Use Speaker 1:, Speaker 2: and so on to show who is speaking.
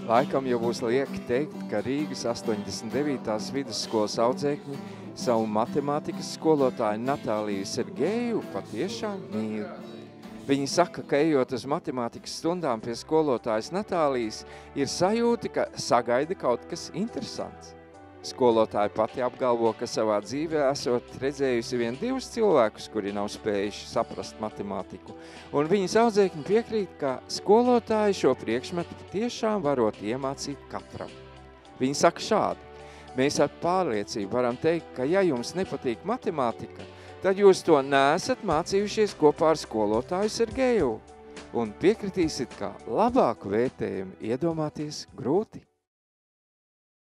Speaker 1: Laikam jau būs lieki teikt, ka Rīgas 89. vidusskolas audzēkņi savu matemātikas skolotāju Natāliju Sergeju patiešām mīl. Viņi saka, ka ejot uz matemātikas stundām pie skolotājas Natālijas, ir sajūta, ka sagaida kaut kas interesants. Skolotāja pati apgalvo, ka savā dzīvē esot redzējusi vien 2 cilvēkus, kuri nav spējuši saprast matemātiku, un viņas audzēkņi piekrīt, ka skolotāji šo priekšmetu tiešām varot iemācīt katram. Viņi saka šādi: mēs ar pārliecību varam teikt, ka ja jums nepatīk matemātika, tad jūs to neesat mācījušies kopā ar skolotāju Sergeju, un piekritīsit, ka labāku vērtējumu iedomāties grūti.